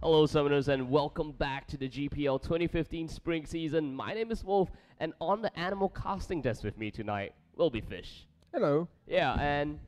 Hello Summoners and welcome back to the GPL 2015 Spring Season. My name is Wolf and on the animal casting desk with me tonight will be Fish. Hello. Yeah, and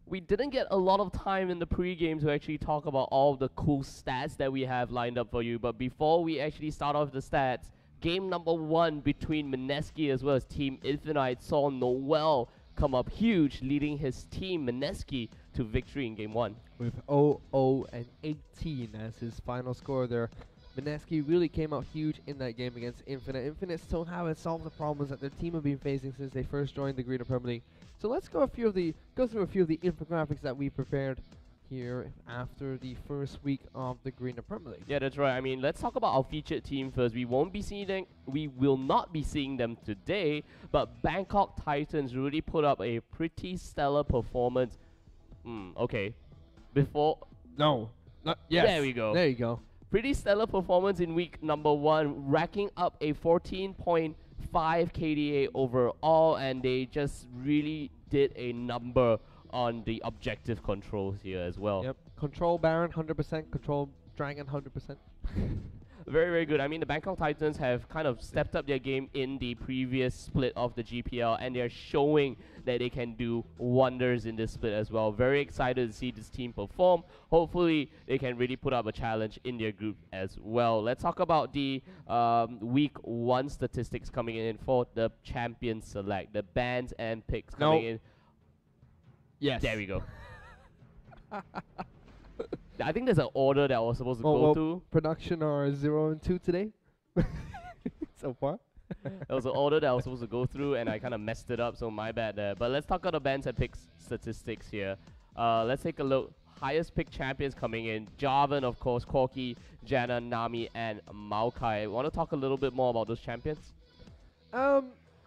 we didn't get a lot of time in the pre-game to actually talk about all the cool stats that we have lined up for you, but before we actually start off the stats, game number 1 between Mineski as well as Team Infinite saw Noel come up huge, leading his team Mineski to victory in game 1. With 0-0 and 18 as his final score there, Mineski really came out huge in that game against Infinite. Infinite still haven't solved the problems that their team have been facing since they first joined the Green Premier League. So let's go through a few of the infographics that we prepared here after the first week of the Green Premier League. Yeah, that's right. I mean, let's talk about our featured team first. We will not be seeing them today, but Bangkok Titans really put up a pretty stellar performance. Okay. No. Yes. There we go. There you go. Pretty stellar performance in week number 1, racking up a 14.5 KDA overall, and they just really did a number on the objective controls here as well. Yep. Control Baron 100%, Control Dragon 100%. Very, very good. I mean, the Bangkok Titans have kind of stepped up their game in the previous split of the GPL, and they're showing that they can do wonders in this split as well. Very excited to see this team perform. Hopefully, they can really put up a challenge in their group as well. Let's talk about the week 1 statistics coming in for the champion select, the bans and picks coming in. Yes. There we go. I think there's an order that I was supposed to go to. Production are 0 and 2 today. So far. There was an order that I was supposed to go through, and I kind of messed it up, so my bad there. But let's talk about the bans and picks statistics here. Let's take a look. Highest pick champions coming in. Jarvan, of course, Corki, Janna, Nami, and Maokai. Want to talk a little bit more about those champions? I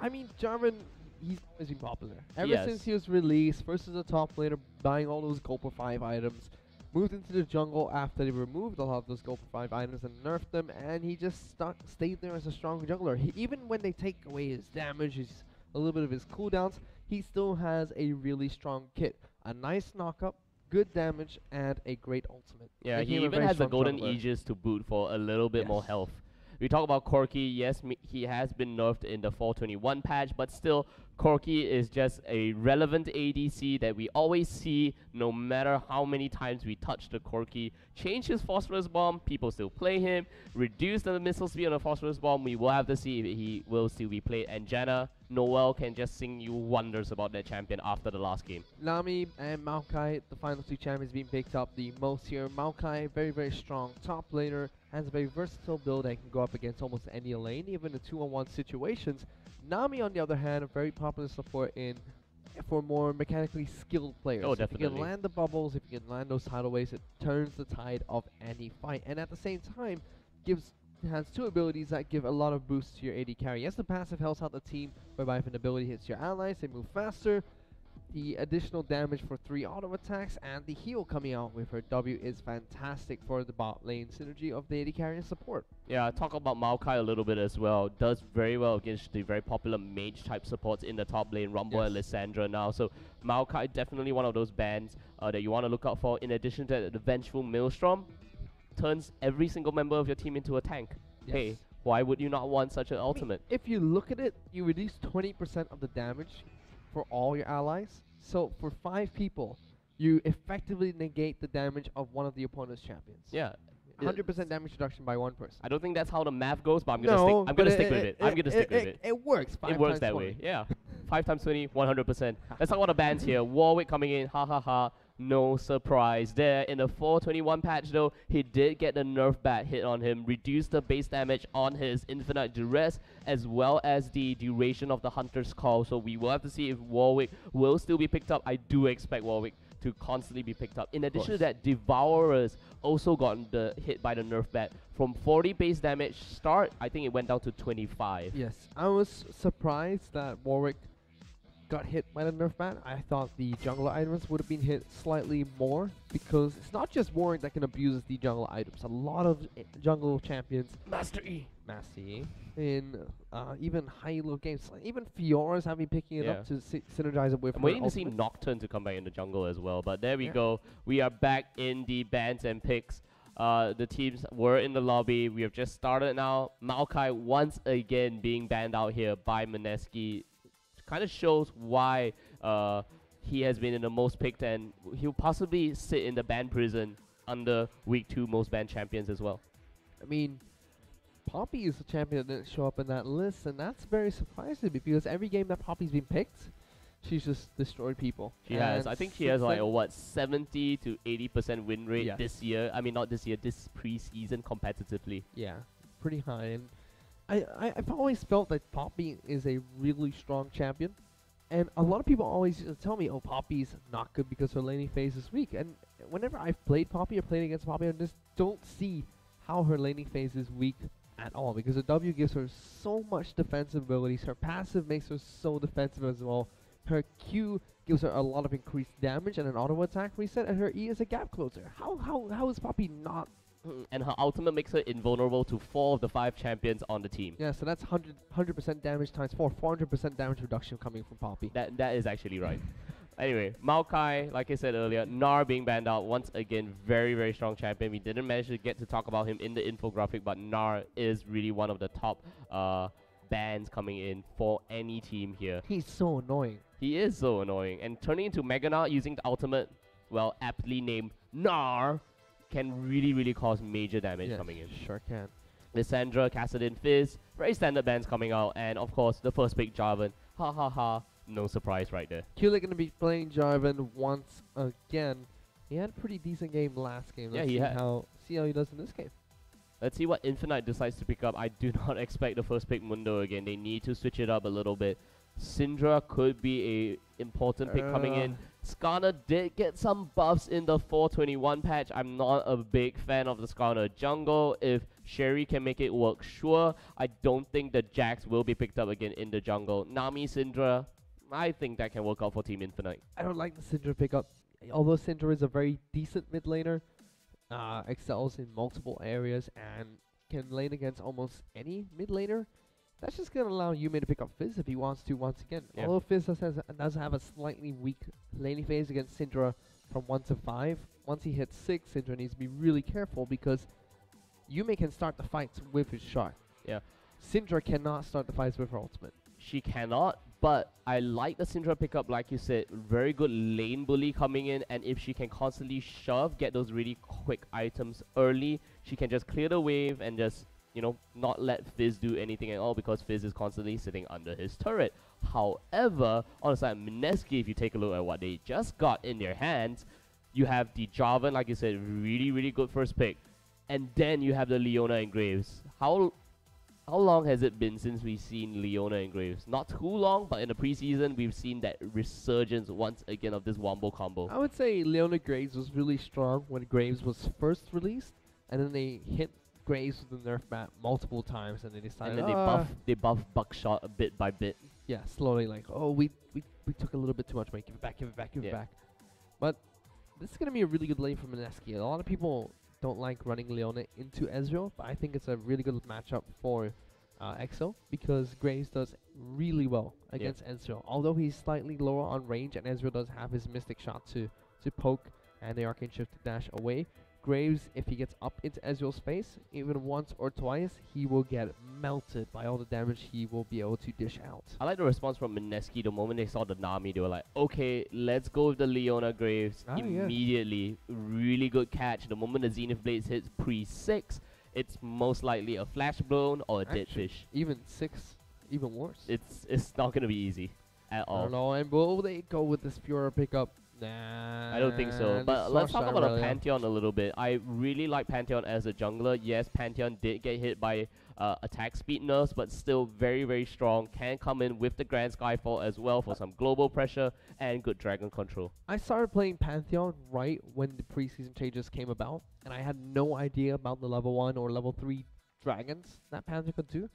mean, Jarvan, he's always been popular. Ever since he was released, first as a top laner, buying all those Gold for 5 items. Moved into the jungle after they removed a lot of those Gold for 5 items and nerfed them, and he just stayed there as a strong jungler. Even when they take away his damage, a little bit of his cooldowns, he still has a really strong kit. A nice knockup, good damage, and a great ultimate. Yeah, he even has the Golden Aegis to boot for a little bit more health. We talk about Corki. Yes, he has been nerfed in the 421 patch, but still, Corki is just a relevant ADC that we always see no matter how many times we touch the Corki. Change his Phosphorus Bomb, people still play him. Reduce the missile speed on the Phosphorus Bomb, we will have to see if he will still be played. And Janna, Noel can just sing you wonders about that champion after the last game. Nami and Maokai, the final 2 champions being picked up the most here. Maokai, very, very strong top laner, has a very versatile build that can go up against almost any lane, even in 2-on-1 situations. Nami, on the other hand, a very popular support for more mechanically skilled players. Oh, definitely. If you can land the bubbles, if you can land those tidal waves, it turns the tide of any fight. And at the same time, has 2 abilities that give a lot of boost to your AD carry. Yes, the passive helps out the team, whereby if an ability hits your allies, they move faster. The additional damage for 3 auto attacks and the heal coming out with her W is fantastic for the bot lane synergy of the AD carry and support. Yeah, talk about Maokai a little bit as well. Does very well against the very popular mage type supports in the top lane, Rumble and Lissandra now. So Maokai definitely one of those bans that you want to look out for. In addition to the Vengeful Maelstrom, turns every single member of your team into a tank. Yes. Hey, why would you not want such an ultimate? If you look at it, you reduce 20% of the damage for all your allies. So for 5 people, you effectively negate the damage of one of the opponent's champions. Yeah. 100% damage reduction by 1 person. I don't think that's how the math goes, but I'm gonna stick with it. I'm gonna stick with it. It works. It works that way. Yeah. 5 times 20, 100%. Let's talk about the bans here. Warwick coming in. Ha ha ha. No surprise there. In the 421 patch though, he did get the nerf bat hit on him, reduced the base damage on his Infinite Duress, as well as the duration of the Hunter's Call. So we will have to see if Warwick will still be picked up. I do expect Warwick to constantly be picked up. In addition to that, Devourers also got hit by the nerf bat. From 40 base damage start, I think it went down to 25. Yes, I was surprised that Warwick got hit by the nerf ban. I thought the jungler items would have been hit slightly more, because it's not just Warwick that can abuse the jungler items. A lot of jungle champions, Master E, in even high elo games, like even Fiora's have been picking it up to synergize it with. I'm waiting to see Nocturne to come back in the jungle as well, but there we go. We are back in the bans and picks. The teams were in the lobby. We have just started now. Maokai once again being banned out here by Mineski. Kind of shows why he has been in the most picked, and he'll possibly sit in the ban prison under week 2 most banned champions as well. I mean, Poppy is the champion that didn't show up in that list, and that's very surprising because every game that Poppy's been picked, she's just destroyed people. She has. I think she has like a 70 to 80% win rate this year. I mean, not this year, this preseason competitively. Yeah, pretty high. And I've always felt that Poppy is a really strong champion. And a lot of people always tell me, oh, Poppy's not good because her laning phase is weak. And whenever I've played Poppy or played against Poppy, I just don't see how her laning phase is weak at all, because her W gives her so much defensive abilities. Her passive makes her so defensive as well. Her Q gives her a lot of increased damage and an auto attack reset, and her E is a gap closer. How is Poppy not? And her ultimate makes her invulnerable to 4 of the 5 champions on the team. Yeah, so that's 100% damage times 4, 400% damage reduction coming from Poppy. That is actually right. Anyway, Maokai, like I said earlier, Gnar being banned out once again, very, very strong champion. We didn't manage to get to talk about him in the infographic, but Gnar is really one of the top bans coming in for any team here. He's so annoying. He is so annoying. And turning into Mega Gnar using the ultimate, well, aptly named Gnar, can really, really cause major damage coming in. Sure can. Lissandra, Kassadin, Fizz, very standard bans coming out, and of course, the first pick, Jarvan. Ha ha ha. No surprise right there. Kulik going to be playing Jarvan once again. He had a pretty decent game last game. Let's see how he does in this game. Let's see what Infinite decides to pick up. I do not expect the first pick Mundo again. They need to switch it up a little bit. Syndra could be a important pick coming in. Skarner did get some buffs in the 421 patch. I'm not a big fan of the Skarner jungle. If Sherry can make it work, sure. I don't think the Jax will be picked up again in the jungle. Nami, Syndra, I think that can work out for Team Infinite. I don't like the Syndra pickup. Although Syndra is a very decent mid laner, excels in multiple areas and can lane against almost any mid laner. That's just going to allow Yume to pick up Fizz if he wants to once again. Yep. Although Fizz does have a slightly weak laning phase against Syndra from 1 to 5. Once he hits 6, Syndra needs to be really careful because Yume can start the fights with his shot. Yeah. Syndra cannot start the fights with her ultimate. She cannot, but I like the Syndra pickup, like you said. Very good lane bully coming in, and if she can constantly shove, get those really quick items early, she can just clear the wave and just, you know, not let Fizz do anything at all because Fizz is constantly sitting under his turret. However, on the side of Mineski, if you take a look at what they just got in their hands, you have the Jarvan, like you said, really, really good first pick. And then you have the Leona and Graves. How long has it been since we've seen Leona and Graves? Not too long, but in the preseason, we've seen that resurgence once again of this Wombo combo. I would say Leona Graves was really strong when Graves was first released, and then they hit Graves with the nerf map multiple times, and they decided. And then they buff Buckshot a bit by bit. Yeah, slowly, like, oh, we took a little bit too much, mate. Give it back, give it back, give it back. But this is gonna be a really good lane for Mineski. A lot of people don't like running Leona into Ezreal, but I think it's a really good matchup for EXO because Graves does really well against Ezreal. Although he's slightly lower on range, and Ezreal does have his Mystic Shot to poke and the Arcane Shift to dash away. Graves, if he gets up into Ezreal's face, even once or twice, he will get melted by all the damage he will be able to dish out. I like the response from Mineski. The moment they saw the Nami, they were like, okay, let's go with the Leona Graves immediately. Really good catch. The moment the Zenith Blades hits pre-6, it's most likely a Flash Blown or a Dead Fish. Even 6, even worse. It's not going to be easy at all. I don't know, and will they go with this Fiora pickup? Nah, I don't think so. But let's talk about the Pantheon a little bit. I really like Pantheon as a jungler. Yes, Pantheon did get hit by attack speed nerfs, but still very, very strong. Can come in with the Grand Skyfall as well for some global pressure and good dragon control. I started playing Pantheon right when the preseason changes came about, and I had no idea about the level 1 or level 3 dragons that Pantheon could do.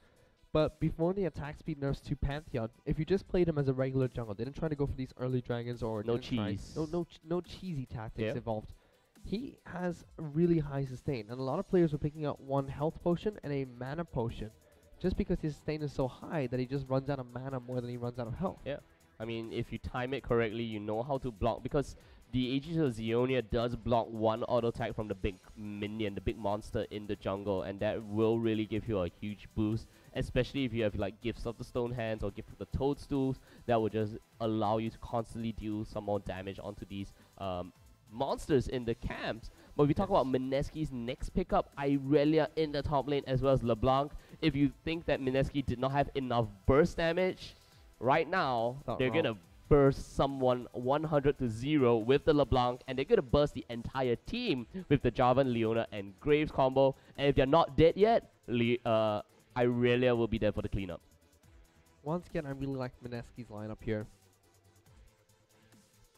But before the attack speed nerfs to Pantheon, if you just played him as a regular jungle, didn't try to go for these early dragons or no cheese, no cheesy tactics involved. He has a really high sustain, and a lot of players were picking up one health potion and a mana potion, just because his sustain is so high that he just runs out of mana more than he runs out of health. Yeah, I mean, if you time it correctly, you know how to block, because the Aegis of Zionia does block one auto attack from the big minion, the big monster in the jungle, and that will really give you a huge boost, especially if you have like Gifts of the Stone Hands or Gift of the Toadstools. That will just allow you to constantly deal some more damage onto these monsters in the camps. But if we talk about Mineski's next pickup, Irelia in the top lane as well as LeBlanc. If you think that Mineski did not have enough burst damage, right now they're gonna burst someone 100-0 with the LeBlanc, and they're gonna burst the entire team with the Jarvan, Leona, and Graves combo. And if they're not dead yet, Irelia will be there for the cleanup. Once again, I really like Mineski's lineup here.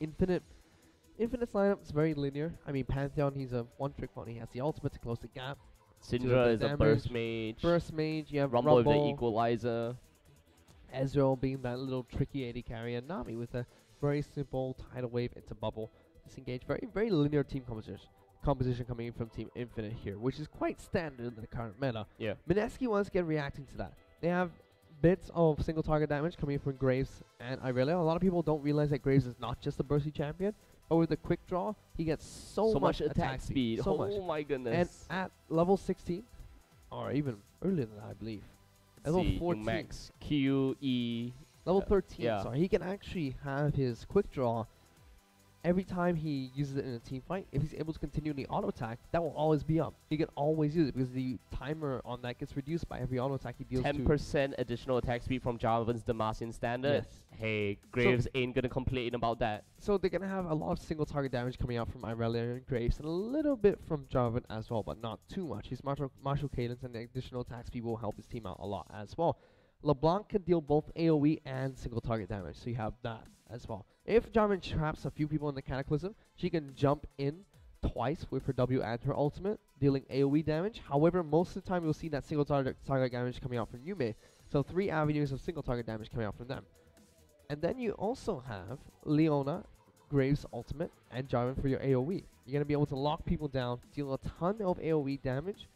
Infinite's lineup is very linear. I mean, Pantheon, he's a one-trick pony. He has the ultimate to close the gap. Syndra is a burst mage. Burst mage, you have Rumble with the equalizer. Ezreal being that little tricky AD carry, and Nami with a very simple tidal wave into bubble. Disengage. Very, very linear team composition coming in from Team Infinite here, which is quite standard in the current meta. Yeah. Mineski once again reacting to that. They have bits of single target damage coming from Graves and Irelia. A lot of people don't realize that Graves is not just a bursty champion, but with the quick draw, he gets so much attack speed. So much. My goodness. And at level 16, or even earlier than that, I believe. Level 14. Max QE. Level 13, sorry. He can actually have his quick draw every time he uses it in a team fight. If he's able to continually auto attack, that will always be up. He can always use it because the timer on that gets reduced by every auto attack he deals 10% additional attack speed from Jarvan's Demacian standard. Yes. Hey, Graves ain't gonna complain about that. So they're gonna have a lot of single target damage coming out from Irelia and Graves, and a little bit from Jarvan as well, but not too much. His martial cadence and the additional attack speed will help his team out a lot as well. LeBlanc can deal both AoE and single target damage, so you have that as well. If Jarvan traps a few people in the Cataclysm, she can jump in twice with her W and her ultimate, dealing AoE damage. However, most of the time you'll see that single target damage coming out from Yume, so 3 avenues of single target damage coming out from them. And then you also have Leona, Graves ultimate, and Jarvan for your AoE. You're going to be able to lock people down, deal a ton of AoE damage,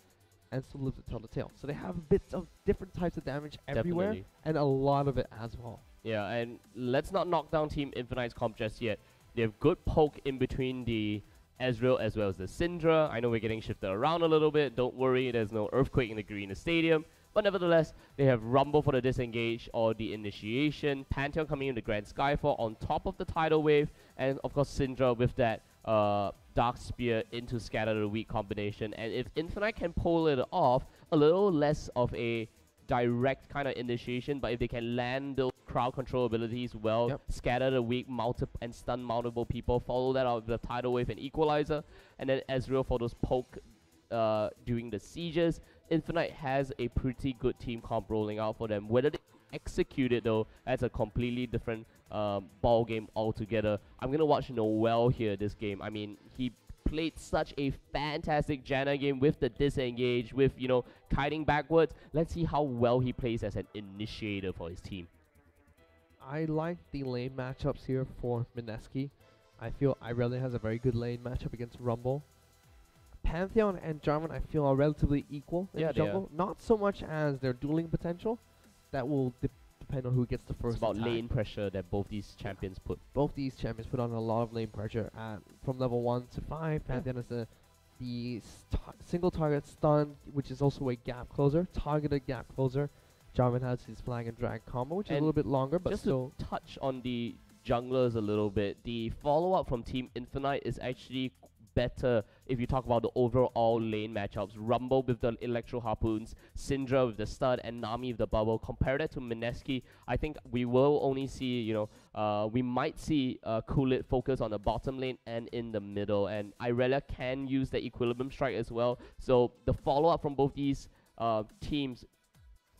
and still live to tell the tale. So they have bits of different types of damage everywhere, and a lot of it as well. Yeah, and let's not knock down Team Infinite's comp just yet. They have good poke in between the Ezreal as well as the Syndra. I know we're getting shifted around a little bit. Don't worry, there's no earthquake in the Arena Stadium. But nevertheless, they have Rumble for the disengage or the initiation, Pantheon coming in the Grand Skyfall on top of the tidal wave, and of course Syndra with that Dark Spear into Scatter the Weak combination. And if Infinite can pull it off, a little less of a direct kind of initiation, but if they can land those crowd control abilities well, scatter the weak, and stun multiple people, follow that out with the tidal wave and equalizer, and then Ezreal for those poke during the sieges. Infinite has a pretty good team comp rolling out for them. Whether they execute it though, that's a completely different ball game altogether. I'm gonna watch Noel here this game. I mean, he played such a fantastic Janna game with the disengage, with, you know, kiting backwards. Let's see how well he plays as an initiator for his team. I like the lane matchups here for Mineski. I feel Irelia has a very good lane matchup against Rumble. Pantheon and Jarvan I feel are relatively equal in the jungle. Not so much as their dueling potential. That will depend on who gets the first attack. It's about attack. lane pressure that both these champions put. Both these champions put on a lot of lane pressure. From level 1 to 5, Pantheon is the single target stun, which is also a gap closer, targeted gap closer. Jarvan has his flag and drag combo, which is a little bit longer, but just still. To touch on the junglers a little bit, the follow-up from Team Infinite is actually better if you talk about the overall lane matchups. Rumble with the Electro Harpoons, Syndra with the stud, and Nami with the bubble. Compare that to Mineski, I think we will only see, you know, we might see Kulit focus on the bottom lane and in the middle, and Irelia can use the Equilibrium Strike as well. So the follow-up from both these teams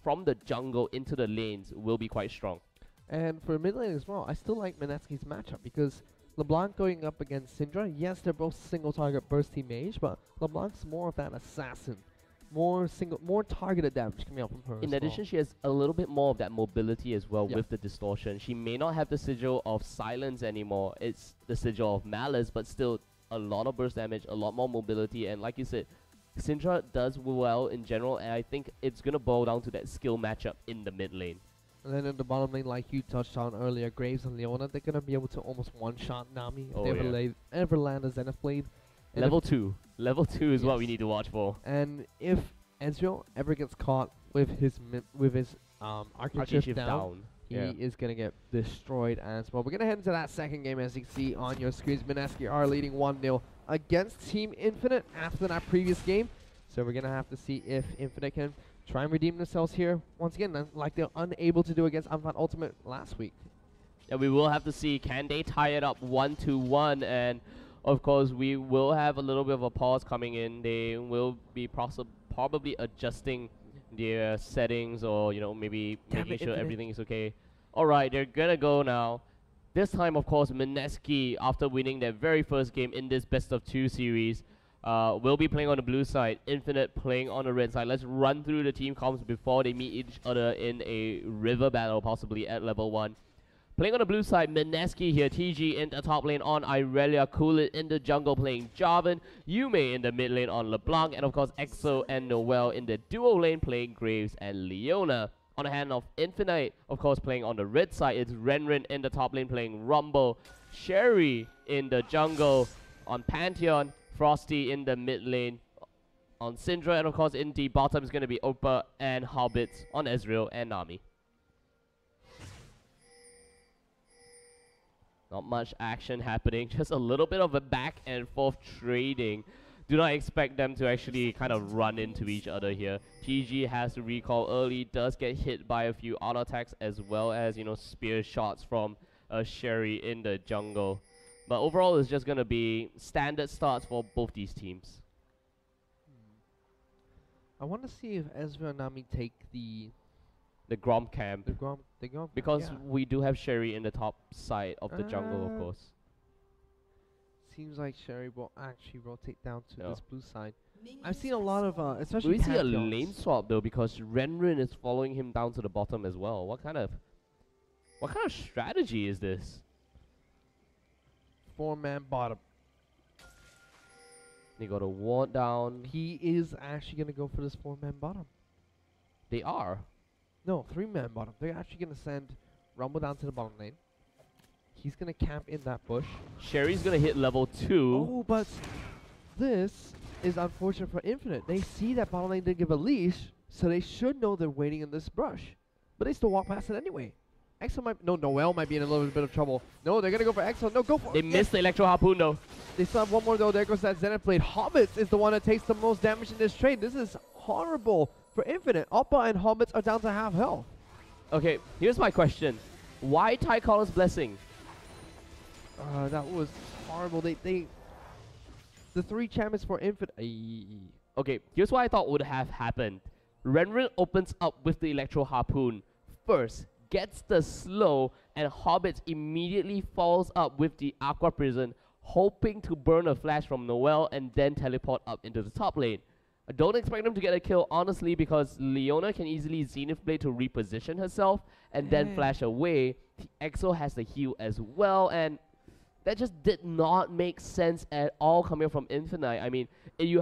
from the jungle into the lanes will be quite strong. And for mid lane as well, I still like Mineski's matchup because LeBlanc going up against Syndra, yes, they're both single target bursty mage, but LeBlanc's more of that assassin. More targeted damage coming out from her. In addition, she has a little bit more of that mobility as well with the distortion. She may not have the sigil of silence anymore. It's the sigil of malice, but still a lot of burst damage, a lot more mobility, and like you said, Syndra does well in general, and I think it's gonna boil down to that skill matchup in the mid lane. And then in the bottom lane, like you touched on earlier, Graves and Leona, they're going to be able to almost one-shot Nami if they ever land a Zenith Blade. And Level 2. Level 2 is what we yes. need to watch for. And if Ezreal ever gets caught with his Archie down, he is going to get destroyed as well. We're going to head into that second game. As you can see on your screens, Mineski are leading 1-0 against Team Infinite after that previous game. So we're going to have to see if Infinite can try and redeem themselves here once again, like they're unable to do against Unfat Ultimate last week. Yeah, we will have to see, can they tie it up 1-1, and of course we will have a little bit of a pause coming in. They will be probably adjusting their settings, or maybe making sure everything is okay. Alright, they're gonna go now. This time, of course, Mineski, after winning their very first game in this best of 2 series, will be playing on the blue side. Infinite playing on the red side. Let's run through the team comps before they meet each other in a river battle, possibly at level 1. Playing on the blue side, Mineski here. TG in the top lane on Irelia. Coolit in the jungle playing Jarvan. Yume in the mid lane on LeBlanc. And of course, EXO and Noel in the duo lane playing Graves and Leona. On the hand of Infinite, of course, playing on the red side, it's Renren in the top lane playing Rumble. Sherry in the jungle on Pantheon. Frosty in the mid lane on Syndra, and of course in the bottom is going to be Opa and Hobbits on Ezreal and Nami. Not much action happening, just a little bit of a back and forth trading. Do not expect them to actually kind of run into each other here. TG has to recall early, does get hit by a few auto attacks as well as, spear shots from Sherry in the jungle. But overall, it's just going to be standard starts for both these teams. I want to see if Ezreal and Nami take the Grom camp. The Grom because we do have Sherry in the top side of the jungle, of course. Seems like Sherry will actually rotate down to this blue side. I've seen a lot of, especially we see a lane swap though, because Renren is following him down to the bottom as well. What kind of strategy is this? 4-man bottom. They got a ward down. He is actually going to go for this 4-man bottom. They are. No, 3-man bottom. They're actually going to send Rumble down to the bottom lane. He's going to camp in that bush. Sherry's going to hit level 2. Oh, but this is unfortunate for Infinite. They see that bottom lane didn't give a leash, so they should know they're waiting in this brush. But they still walk past it anyway. EXO might... No, Noel might be in a little bit of trouble. No, they're going to go for EXO. No, go for it. They missed the Electro Harpoon, though. They still have one more, though. There goes that Zenith Blade. Hobbits is the one that takes the most damage in this trade. This is horrible for Infinite. Oppa and Hobbits are down to half health. Okay, here's my question. Why Ty Collins Blessing? That was horrible. The 3 champions for Infinite... Okay, here's what I thought would have happened. Renren opens up with the Electro Harpoon first, gets the slow, and Hobbits immediately follows up with the Aqua Prison, hoping to burn a flash from Noel and then teleport up into the top lane. I don't expect them to get a kill, honestly, because Leona can easily Zenith Blade to reposition herself and then flash away. EXO has the heal as well, and that just did not make sense at all coming from Infinite. I mean, if you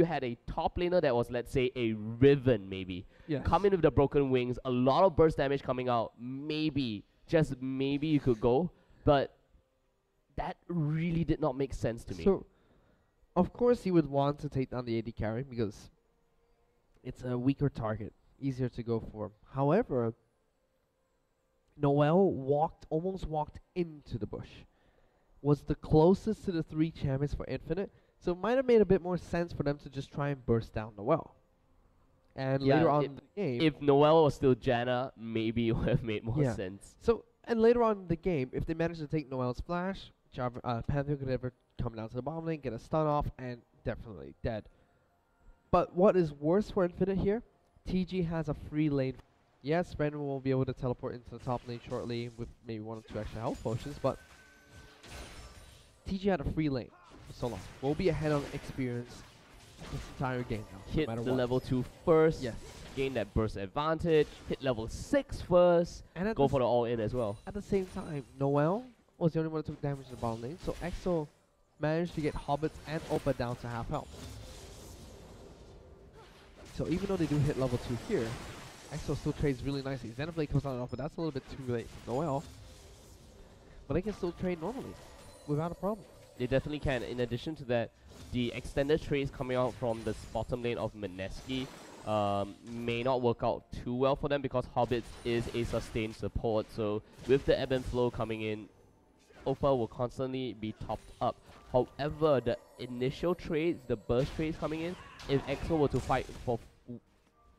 had a top laner that was, let's say, a Riven, maybe, come in with the broken wings, a lot of burst damage coming out, maybe, just maybe you could go, but that really did not make sense to me. So, of course you would want to take down the AD carry because it's a weaker target, easier to go for. However, Noel almost walked into the bush, was the closest to the 3 champions for Infinite, so it might have made a bit more sense for them to just try and burst down Noel. And later on in the game... If Noel was still Janna, maybe it would have made more sense. So, and later on in the game, if they managed to take Noel's flash, Panther could ever come down to the bottom lane, get a stun off, and definitely dead. But what is worse for Infinite here, TG has a free lane. Yes, Brandon will be able to teleport into the top lane shortly with maybe 1 or 2 extra health potions, but TG had a free lane for so long. We'll be ahead on experience this entire game now. Hit the level 2 first. Yes. Gain that burst advantage. Hit level 6 first. And go for the all-in as well. At the same time, Noel was the only one that took damage in the bottom lane, so EXO managed to get Hobbits and Oppa down to half health. So even though they do hit level 2 here, Exo still trades really nicely. Xenoblade comes on off, but that's a little bit too late. Noel. But they can still trade normally without a problem. They definitely can. In addition to that, the extended trades coming out from the bottom lane of Mineski may not work out too well for them because Hobbits is a sustained support. So with the ebb and flow coming in, Opal will constantly be topped up. However, the initial trades, the burst trades coming in, if EXO were to fight for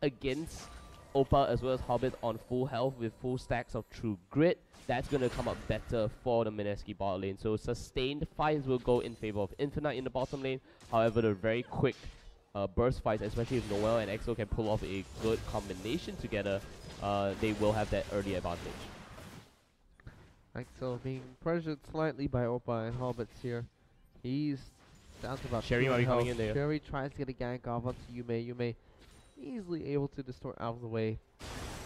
against Opal as well as Hobbit on full health with full stacks of True Grit, that's going to come up better for the Mineski bot lane. So sustained fights will go in favor of Infinite in the bottom lane. However, the very quick burst fights, especially if Noel and EXO can pull off a good combination together, they will have that early advantage. EXO being pressured slightly by Opal and Hobbits here. He's down to about Sherry might be coming in there. Sherry tries to get a gank off onto Yume. Yume easily able to distort out of the way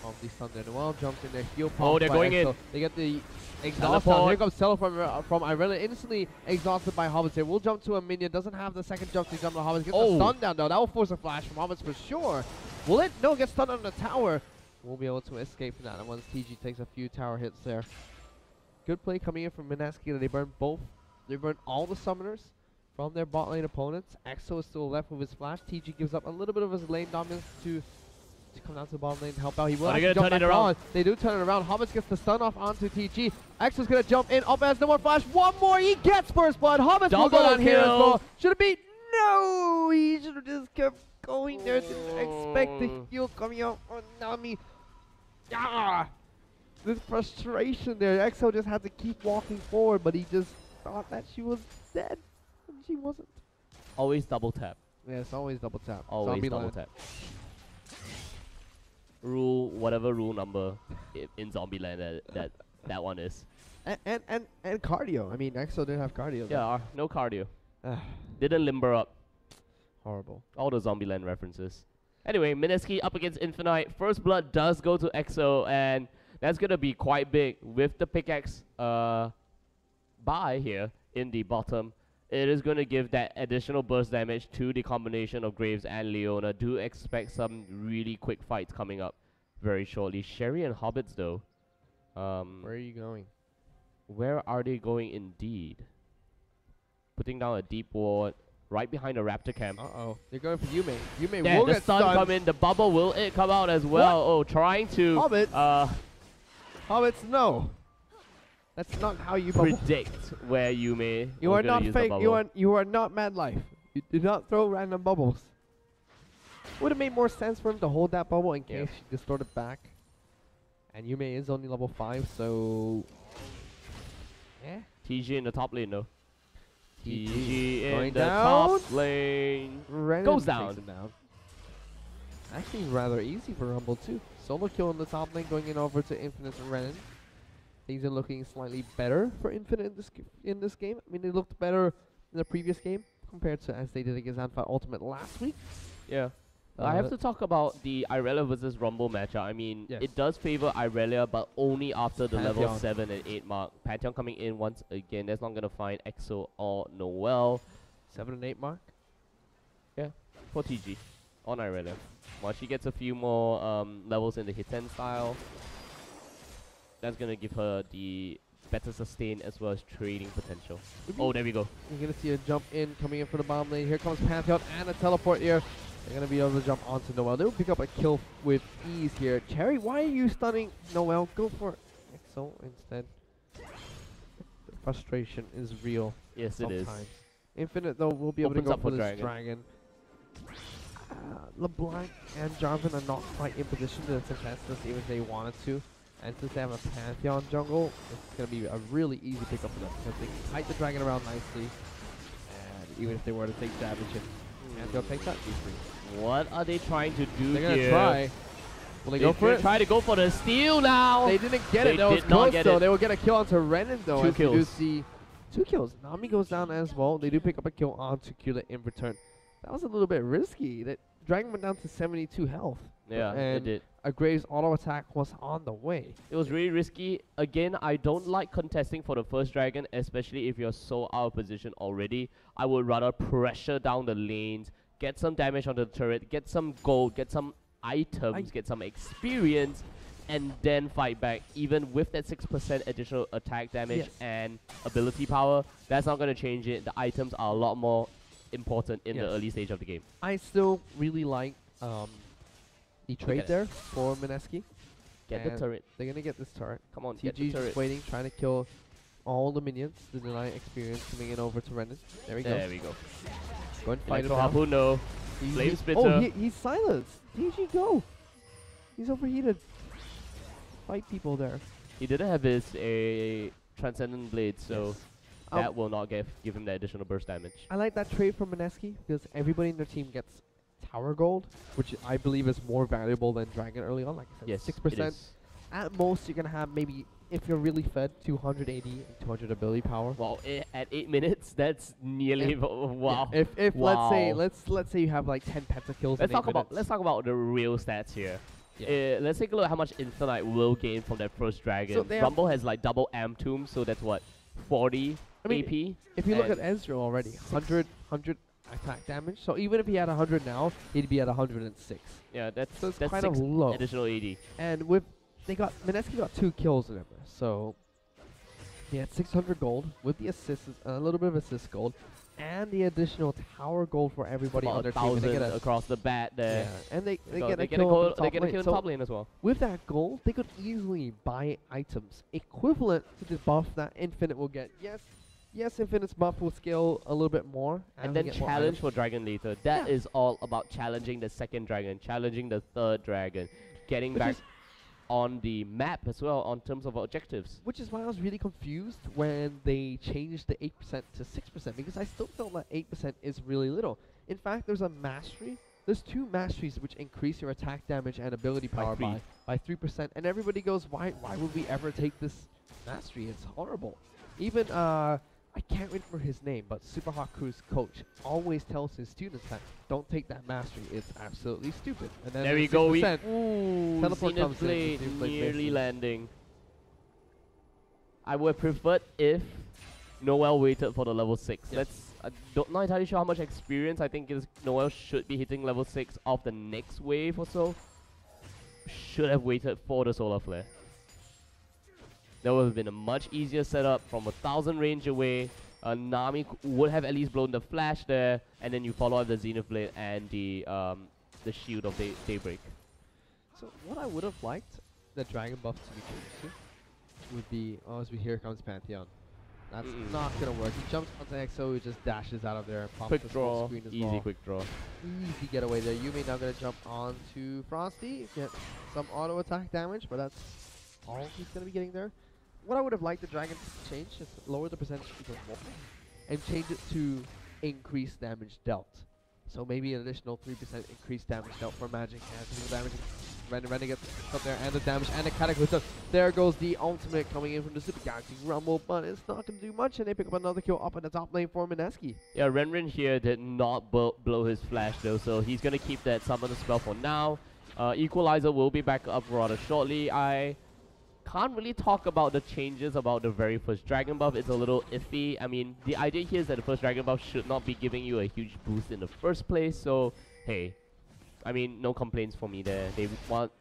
of the stun there. Noel jumps in there. Heal pop. Oh, they're going EXO. in. They get the exhaust down. Here comes Teleport from Irelia. Instantly exhausted by Hobbits here. Will jump to a minion. Doesn't have the second jump to jump to Hobbits. Gets the stun down though. That will force a flash from Hobbits for sure. Will it? No, gets stunned on the tower. Won't be able to escape from that. And once TG takes a few tower hits there. Good play coming in from Mineski. They burn both. They burn all the summoners from their bot lane opponents. EXO is still left with his flash. TG gives up a little bit of his lane dominance to come down to the bottom lane and help out. He will actually jump back on. They do turn it around. Hobbits gets the stun off onto TG. EXO's going to jump in. Up as no more flash. One more. He gets first blood. Hobbits will go down here as well. Should it be? No! He should have just kept going there. Didn't expect the heal coming out on Nami. Ah! This frustration there. EXO just had to keep walking forward, but he just thought that she was dead. And she wasn't. Always double tap. Yes, always double tap. Always Zombie double land. tap. Rule, whatever rule number in Zombieland that one is. And cardio. I mean, EXO didn't have cardio. Yeah, no cardio. Didn't limber up. Horrible. All the Zombieland references. Anyway, Mineski up against Infinite. First blood does go to EXO, and that's going to be quite big with the pickaxe buy here in the bottom. It is going to give that additional burst damage to the combination of Graves and Leona. Do expect some really quick fights coming up very shortly. Sherry and Hobbits, though. Where are you going? Where are they going indeed? Putting down a deep ward right behind the Raptor camp. Uh-oh. They're going for Yume. Yume Yeah, will the get stun stunned. come in. The bubble, will it come out as well? What? Oh, trying to... Hobbits? Hobbits, no. That's not how you bubble. predict where you may. You are not fake. You are not Mad Life. You do not throw random bubbles. Would have made more sense for him to hold that bubble in case she distorted back. And Yume is only level 5, so yeah. TG in the top lane though. TG TG going in the down. top lane. Renan Goes takes down. him down. Actually, rather easy for Rumble too. Solo kill in the top lane, going in over to Infinite and Renan. Things are looking slightly better for Infinite in this game. I mean, they looked better in the previous game compared to as they did against Alpha Ultimate last week. Yeah. I have to talk about the Irelia versus Rumble matchup. I mean, it does favor Irelia, but only after the Pantheon. level 7 and 8 mark. Pantheon coming in once again. That's not going to find EXO or Noel. 7 and 8 mark? Yeah, for TG on Irelia. Once she gets a few more levels in the Hiten style, that's going to give her the better sustain as well as trading potential. Oh, there we go. You're going to see a jump in coming in for the bottom lane. Here comes Pantheon and a teleport here. They're going to be able to jump onto Noel. They'll pick up a kill with ease here. Cherry, why are you stunning Noel? Go for EXO instead. The frustration is real. Yes, sometimes. it is. Infinite, though, will be able Opens to go up for for this dragon. LeBlanc and Jonathan are not quite in position to contest this even if they wanted to. And since they have a Pantheon jungle, it's going to be a really easy pickup for them because they can kite the dragon around nicely. And even if they were to take damage, Pantheon takes that easily. What are they trying to do They're going to here? try. Will they go for it? Try to go for the steal now. They didn't get it. That was close though. They will get a kill onto Renan though. 2 kills. You do see 2 kills. Nami goes down as well. They do pick up a kill onto Kula in return. That was a little bit risky. That dragon went down to 72 health. Yeah, it did. A Graves auto attack was on the way. It was really risky. Again, I don't like contesting for the first dragon, especially if you're so out of position already. I would rather pressure down the lanes, get some damage on the turret, get some gold, get some items, get some experience, and then fight back. Even with that 6% additional attack damage and ability power, that's not going to change it. The items are a lot more important in the early stage of the game. I still really like the trade there for Mineski. Get the turret. They're going to get this turret. Come on, TG just waiting, trying to kill all the minions to deny experience coming in over to Rendon. There we go. There we go. Go and fight him now. Harpoon, no. Flame Spitter. Oh, he's silenced. TG, go. He's overheated. Fight people there. He didn't have his Transcendent Blade, so that will not give him that additional burst damage. I like that trade from Mineski because everybody in their team gets Tower Gold, which I believe is more valuable than Dragon early on. Like I said, 6%. At most, you're going to have maybe, if you're really fed, 280 and 200 ability power. Well, at 8 minutes, that's nearly wow. Yeah. If let's say you have like 10 pentakills. Let's talk about the real stats here. Let's take a look at how much Infinite will gain from that first dragon. So Rumble has like double Amp Tomb, so that's what, 40 AP. If you look at Ezreal already, 100 attack damage. So even if he had 100 now, he'd be at 106. Yeah, that's kind of low. Additional 80. And with Mineski got 2 kills, remember. So he had 600 gold with the assists, a little bit of assist gold, and the additional tower gold for everybody on their team. They get across the bat there. Yeah, and they get a kill in top lane as well. With that gold, they could easily buy items equivalent to the buff that Infinite will get. Yes, Infinite's buff will scale a little bit more. And then challenge for Dragon later. That is all about challenging the second dragon, challenging the third dragon, getting back on the map as well on terms of objectives. Which is why I was really confused when they changed the 8% to 6%, because I still felt that 8% is really little. In fact, there's a mastery. There's 2 masteries which increase your attack damage and ability power by 3%. And everybody goes, why would we ever take this mastery? It's horrible. Even I can't remember his name, but Super Hot Crew's coach always tells his students that don't take that mastery. It's absolutely stupid. And then there we go. Teleport comes blade nearly landing. I would have preferred if Noel waited for the level 6. Not entirely sure how much experience. I think Noel should be hitting level 6 of the next wave or so. Should have waited for the Solar Flare. That would have been a much easier setup from 1,000 range away. Nami would have at least blown the flash there, and then you follow up the Zenith Blade and the Shield of Daybreak. So what I would have liked the Dragon buff to be changed to would be, here comes Pantheon. That's not gonna work. He jumps onto EXO, he just dashes out of there. Pops quick draw, screen as easy quick draw. Easy getaway there. Yuumi now gonna jump onto Frosty, get some auto attack damage, but that's all he's gonna be getting there. What I would have liked the Dragon to change is lower the percentage even more and change it to increased damage dealt. So maybe an additional 3% increased damage dealt for Magic and damage. Render gets up there and the damage and the Cataclysm. There goes the ultimate coming in from the Super Galaxy Rumble, but it's not going to do much, and they pick up another kill up in the top lane for Mineski. Yeah, Ren here did not blow his flash though, so he's going to keep that summon spell for now. Equalizer will be back up rather shortly. I can't really talk about the changes about the very first Dragon buff. It's a little iffy. I mean, the idea here is that the first Dragon buff should not be giving you a huge boost in the first place, so hey, I mean, no complaints for me there.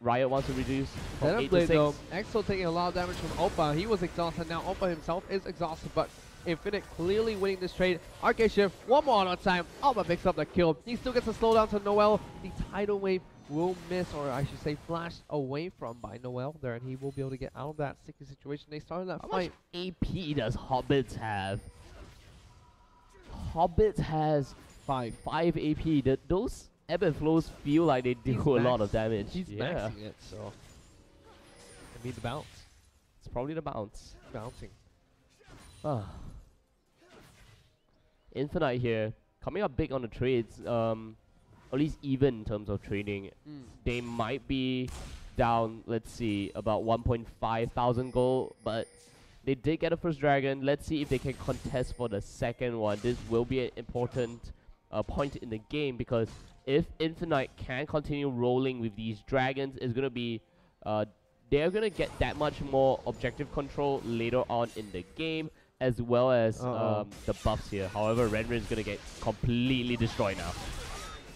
Riot wants to reduce from 8 to 6. EXO taking a lot of damage from Oppa. He was exhausted. Now Oppa himself is exhausted, but Infinite clearly winning this trade. Arcade Shift, one more auto time. Oppa picks up the kill. He still gets a slowdown to Noel. The Tidal Wave will miss, or I should say flashed away from by Noel there, and he will be able to get out of that sticky situation. They started that fight. How much AP does Hobbits have? Hobbits has 5 AP. Those ebb and flows feel like they do a lot of damage. He's maxing it, so I mean the bounce. It's probably the bounce. Bouncing. Infinite here, coming up big on the trades. At least even in terms of trading. They might be down, let's see, about 1.5 thousand gold, but they did get a first dragon. Let's see if they can contest for the second one. This will be an important point in the game, because if Infinite can continue rolling with these dragons, it's going to be they're going to get that much more objective control later on in the game, as well as the buffs here. However, Renrin is going to get completely destroyed now.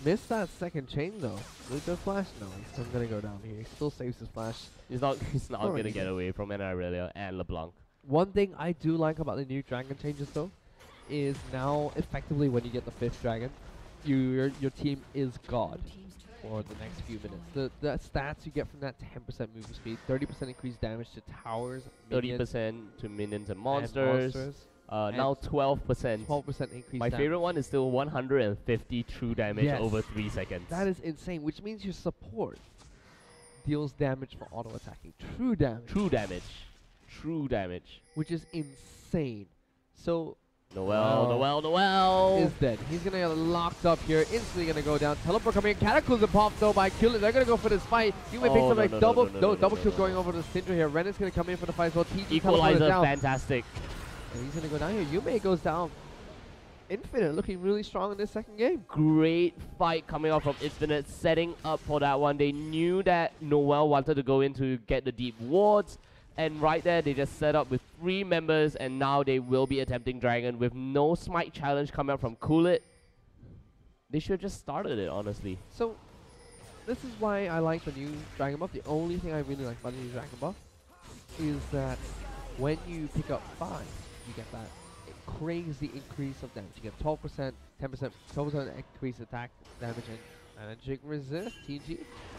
Missed that second chain though. Really good flash? No, he's still gonna go down here. He still saves his flash. He's not gonna get away from an Aurelia and LeBlanc. One thing I do like about the new dragon changes though is now effectively when you get the 5th dragon, your team is god for the next few minutes. The stats you get from that 10% movement speed, 30% increased damage to towers, 30% to minions and monsters. Now 12%. 12% increase. My favorite one is still 150 true damage over 3 seconds. That is insane, which means your support deals damage for auto attacking. True damage. True damage. True damage. Which is insane. So Noel is dead. He's gonna get locked up here. Instantly gonna go down. Teleport coming in. Cataclysm pop though by Killer. They're gonna go for this fight. Yume picks up like double kill going over to Syndra here. Ren is gonna come in for the fight as well. TG Equalizer, fantastic. And he's gonna go down here. Yume goes down. Infinite looking really strong in this second game. Great fight coming out from Infinite, setting up for that one. They knew that Noel wanted to go in to get the deep wards. And right there, they just set up with 3 members, and now they will be attempting Dragon with no smite challenge coming up from Coolit. They should have just started it, honestly. So, this is why I like the new Dragon buff. The only thing I really like about the new Dragon buff is that when you pick up 5, you get that crazy increase of damage. You get 12%, 10%, 12% increased attack damage and magic resist. TG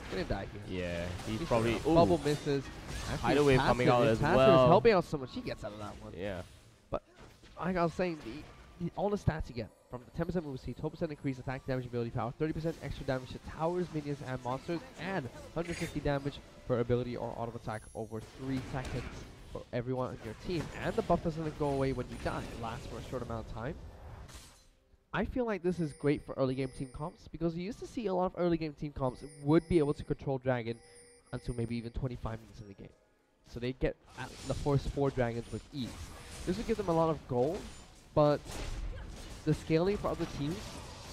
gonna die here. Yeah, he's probably bubble misses. Tidal wave coming out as well. Is helping out so much. He gets out of that one. Yeah. But like I was saying, all the stats you get from the 10% move speed, 12% increased attack damage ability power, 30% extra damage to towers, minions, and monsters, and 150 damage per ability or auto attack over 3 seconds for everyone on your team. And the buff doesn't go away when you die. It lasts for a short amount of time. I feel like this is great for early game team comps because you used to see a lot of early game team comps would be able to control Dragon until maybe even 25 minutes in the game. So they get the first 4 dragons with ease. This would give them a lot of gold, but the scaling for other teams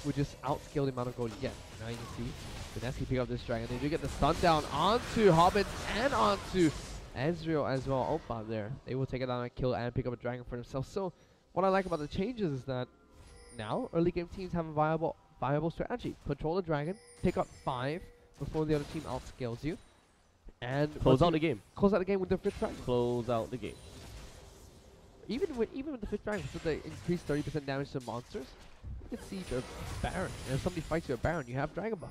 would just outscale the amount of gold you get. Now you can see Mineski pick up this dragon. They do get the stun down onto Hobbit and onto Ezreal as well. Oh, out there. They will take it down and kill and pick up a dragon for themselves. So what I like about the changes is that now early game teams have a viable strategy. Control the dragon, pick up 5 before the other team outscales you, and close out the game. Close out the game with the 5th dragon. Close out the game. Even with the 5th dragon, so they increase 30% damage to monsters. You can see the Baron. And if somebody fights you a Baron, you have dragon buff.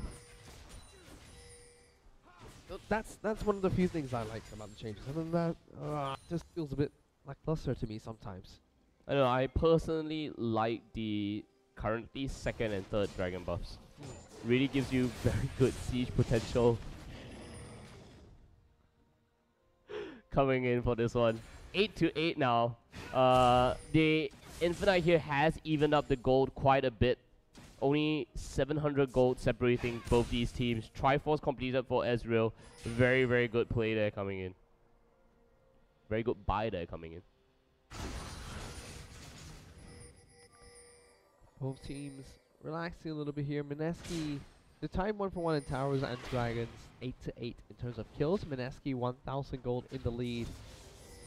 So that's one of the few things I like about the changes. Other than that, just feels a bit lackluster to me sometimes. I don't know, I personally like the currently 2nd and 3rd dragon buffs. Really gives you very good siege potential. Coming in for this one. 8-8 now. The Infinite here has evened up the gold quite a bit. Only 700 gold separating both these teams. Triforce completed for Ezreal. Very, very good play there coming in. Very good buy there coming in. Both teams relaxing a little bit here. Mineski, the time 1-for-1 in towers and dragons, 8-8 in terms of kills. Mineski 1,000 gold in the lead,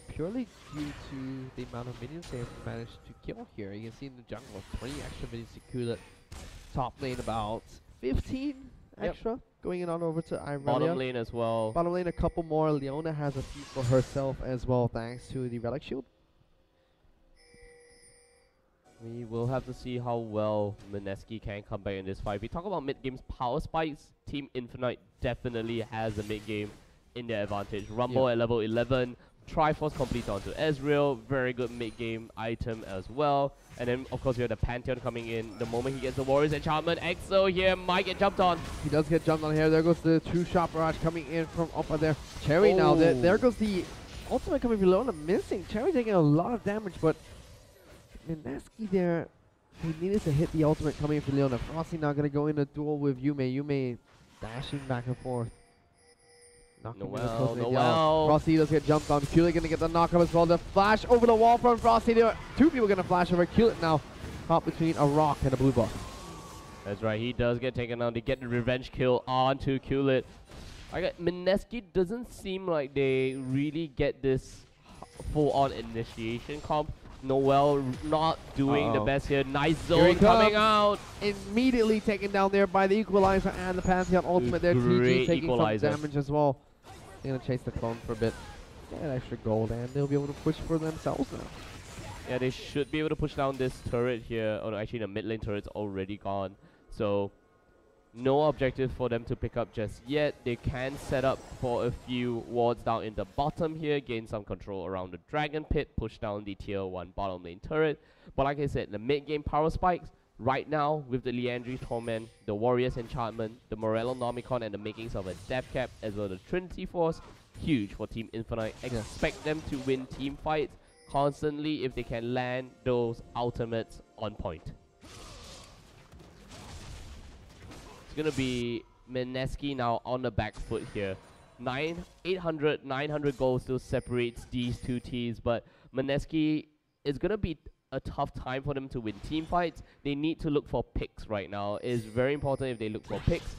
purely due to the amount of minions they have managed to kill here. You can see in the jungle 20 extra minions to kill it. Top lane about 15 extra going in on over to Irelia. Bottom lane as well. Bottom lane a couple more. Leona has a few for herself as well thanks to the relic shield. We will have to see how well Mineski can come back in this fight. If we talk about mid-game's power spikes, Team Infinite definitely has a mid-game in their advantage. Rumble at level 11, Triforce complete onto Ezreal, very good mid-game item as well. And then, of course, we have the Pantheon coming in. The moment he gets the Warrior's Enchantment, Exo here might get jumped on. He does get jumped on here. There goes the true shot barrage coming in from up there. Cherry now, there goes the ultimate coming from Leona, missing. Cherry taking a lot of damage, but Mineski there, he needed to hit the ultimate coming in from Leona. Frosty now going to go in a duel with Yume. Yume dashing back and forth. Noel. Frosty does get jumped on. Kulik going to get the knockup as well. The flash over the wall from Frosty. There are 2 people going to flash over. Kulik now caught between a rock and a blue buff. That's right, he does get taken down. They get the revenge kill onto Kulik. Mineski doesn't seem like they really get this full-on initiation comp. Noel not doing the best here. Nice zone coming out. Immediately taken down there by the Equalizer and the Pantheon ultimate there. TG taking some damage as well. They're going to chase the clone for a bit. Get an extra gold and they'll be able to push for themselves now. Yeah, they should be able to push down this turret here. Oh no, actually the mid lane turret's already gone. So no objective for them to pick up just yet. They can set up for a few wards down in the bottom here, gain some control around the Dragon Pit, push down the tier 1 bottom lane turret. But like I said, the mid game power spikes, right now with the Liandry's Torment, the Warrior's Enchantment, the Morello Nomicon and the makings of a Death Cap as well as the Trinity Force, huge for Team Infinite. Expect them to win team fights constantly if they can land those ultimates on point. Gonna be Mineski now on the back foot here. 900 gold still separates these two teams, but Mineski is gonna be a tough time for them to win team fights. They need to look for picks right now. It is very important if they look for picks.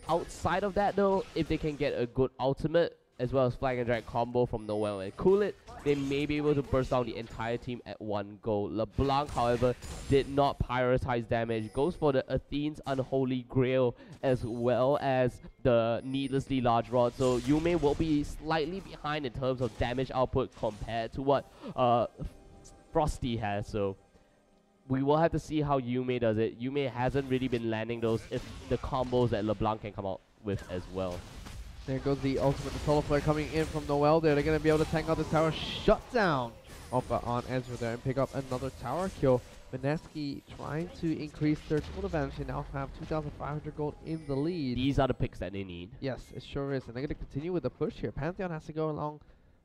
Outside of that though, if they can get a good ultimate as well as flag and drag combo from Noel and Cool It, they may be able to burst down the entire team at one go. LeBlanc, however, did not prioritize damage. Goes for the Athene's Unholy Grail as well as the Needlessly Large Rod. So Yume will be slightly behind in terms of damage output compared to what Frosty has. So we will have to see how Yume does it. Yume hasn't really been landing those the combos that LeBlanc can come out with as well. There goes the ultimate, the solar flare coming in from Noel there. They're going to be able to tank out this tower. Shut down on Ezra there and pick up another tower kill. Mineski trying to increase their total advantage. They now have 2,500 gold in the lead. These are the picks that they need. Yes, it sure is. And they're going to continue with the push here. Pantheon has to go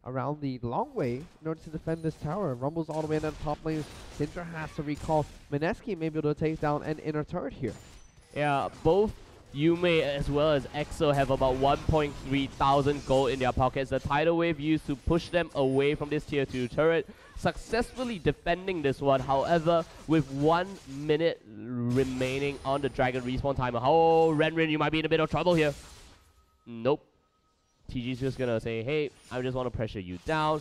around the long way in order to defend this tower. Rumbles all the way in the top lane. Syndra has to recall. Mineski may be able to take down an inner turret here. Yeah, both Yume as well as EXO have about 1.3 thousand gold in their pockets. The tidal wave used to push them away from this tier 2 turret, successfully defending this one. However, with 1 minute remaining on the dragon respawn timer. Oh, Renrin, you might be in a bit of trouble here. Nope. TG's just gonna say, hey, I just want to pressure you down.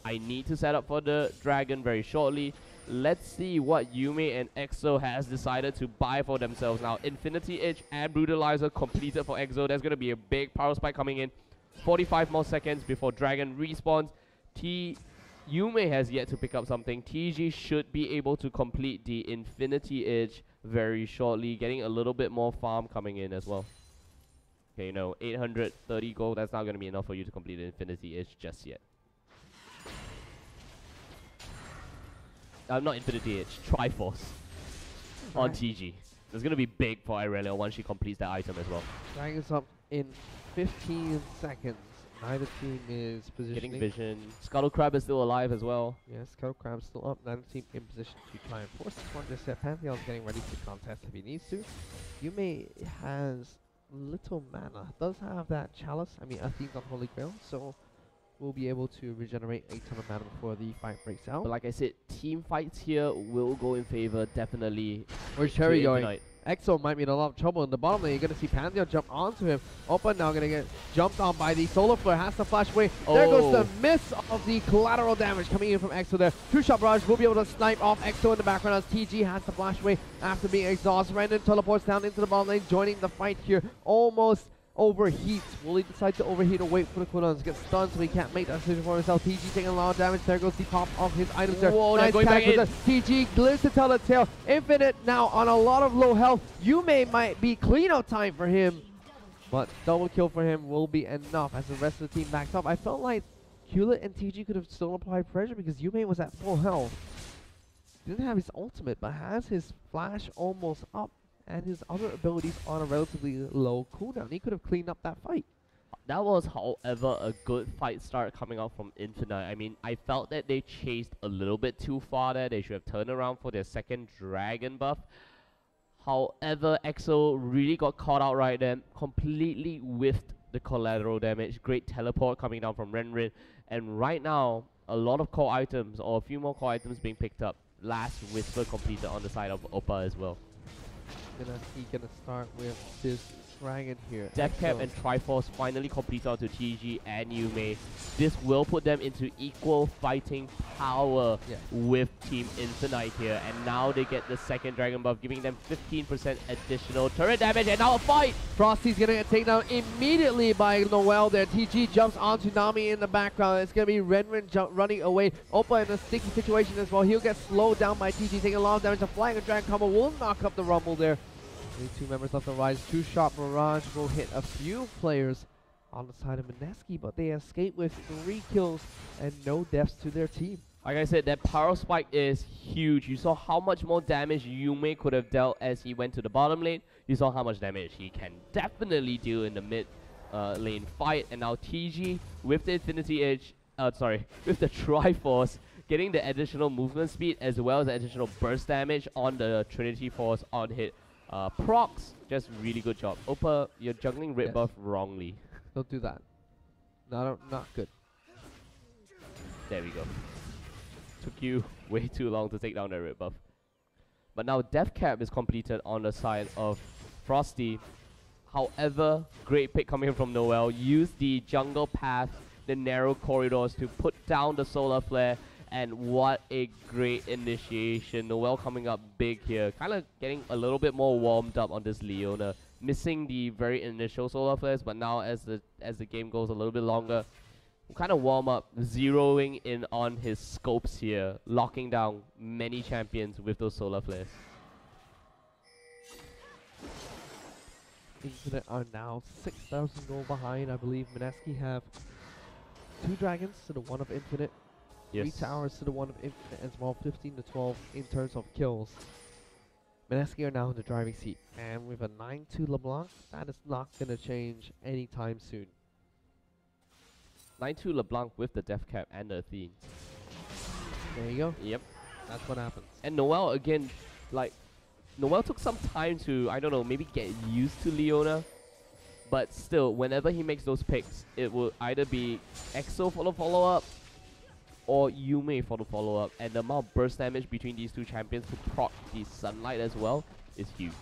I need to set up for the dragon very shortly. Let's see what Yume and EXO has decided to buy for themselves now. Infinity Edge and Brutalizer completed for EXO. There's going to be a big power spike coming in. 45 more seconds before Dragon respawns. Yume has yet to pick up something. TG should be able to complete the Infinity Edge very shortly. Getting a little bit more farm coming in as well. Okay, no, 830 gold. That's not going to be enough for you to complete the Infinity Edge just yet. Not Infinity Edge, Triforce on TG. It's going to be big for Irelia once she completes that item as well. Dragon's up in 15 seconds. Neither team is positioning. Getting vision. Scuttle Crab is still alive as well. Yeah, Scuttle Crab's still up. Neither team in position to try and force this one. Just Pantheon's getting ready to contest if he needs to. Yume has little mana. Does have that chalice. I mean, Athene's on Holy Grail, so will be able to regenerate a ton of mana before the fight breaks out. But like I said, team fights here will go in favor, definitely. Where's Cherry going? EXO might be in a lot of trouble in the bottom lane. You're going to see Pantheon jump onto him. Opa now going to get jumped on by the Solar Flare. Has to flash away. Oh. There goes the miss of the collateral damage coming in from EXO there. Two-shot barrage will be able to snipe off EXO in the background as TG has to flash away after being exhausted. Random teleports down into the bottom lane, joining the fight here. Almost overheats. Will he decide to overheat or wait for the cooldowns? Gets stunned so he can't make that decision for himself. TG taking a lot of damage. There goes the pop of his items there. Whoa, nice going back in. TG glimpse to tell the tale. Infinite now on a lot of low health. Yume might be clean out time for him, but double kill for him will be enough as the rest of the team backs up. I felt like Hewlett and TG could have still applied pressure because Yume was at full health. Didn't have his ultimate, but has his flash almost up and his other abilities on a relatively low cooldown. He could have cleaned up that fight. That was, however, a good fight start coming out from Infinite. I mean, I felt that they chased a little bit too far there. They should have turned around for their second dragon buff. However, EXO really got caught out right then. Completely whiffed the collateral damage. Great teleport coming down from Renrin. And right now, a lot of core items, or a few more core items being picked up. Last Whisper completed on the side of Oppa as well. He's gonna start with this dragon here. Deathcap and Triforce finally complete onto TG and Yume. This will put them into equal fighting power with Team Infinite here. And now they get the second dragon buff, giving them 15% additional turret damage. And now a fight! Frosty's gonna get taken down immediately by Noel there. TG jumps onto Nami in the background. It's gonna be Renren running away. Oppa in a sticky situation as well. He'll get slowed down by TG, taking a lot of damage. The Flying Dragon combo will knock up the Rumble there. Only 2 members left to rise. 2-shot barrage will hit a few players on the side of Mineski, but they escape with 3 kills and no deaths to their team. Like I said, that power spike is huge. You saw how much more damage Yume could have dealt as he went to the bottom lane. You saw how much damage he can definitely do in the mid lane fight. And now TG with the Infinity Edge, with the Triforce, getting the additional movement speed as well as the additional burst damage on the Trinity Force on hit. Procs, just really good job. Oppa, you're juggling red buff wrongly. Don't do that. Not good. There we go. Took you way too long to take down that red buff. But now Deathcap is completed on the side of Frosty. However, great pick coming from Noel. Use the jungle path, the narrow corridors to put down the solar flare. And what a great initiation. Noel coming up big here. Kind of getting a little bit more warmed up on this Leona. Missing the very initial solar flares, but now as the game goes a little bit longer, we'll kind of warm up, zeroing in on his scopes here, locking down many champions with those solar flares. Infinite are now 6,000 gold behind. I believe Mineski have 2 dragons to the 1 of Infinite. 3 towers to the 1 of Infinite as well, 15 to 12 in terms of kills. Mineski are now in the driving seat, and with a 9-2 LeBlanc, that is not going to change anytime soon. 9-2 LeBlanc with the Deathcap and the Athene. There you go. Yep. That's what happens. And Noel again, like, Noel took some time to, I don't know, maybe get used to Leona. But still, whenever he makes those picks, it will either be EXO for the follow-up, or Yume for the follow-up, and the amount of burst damage between these 2 champions to proc the Sunlight as well is huge.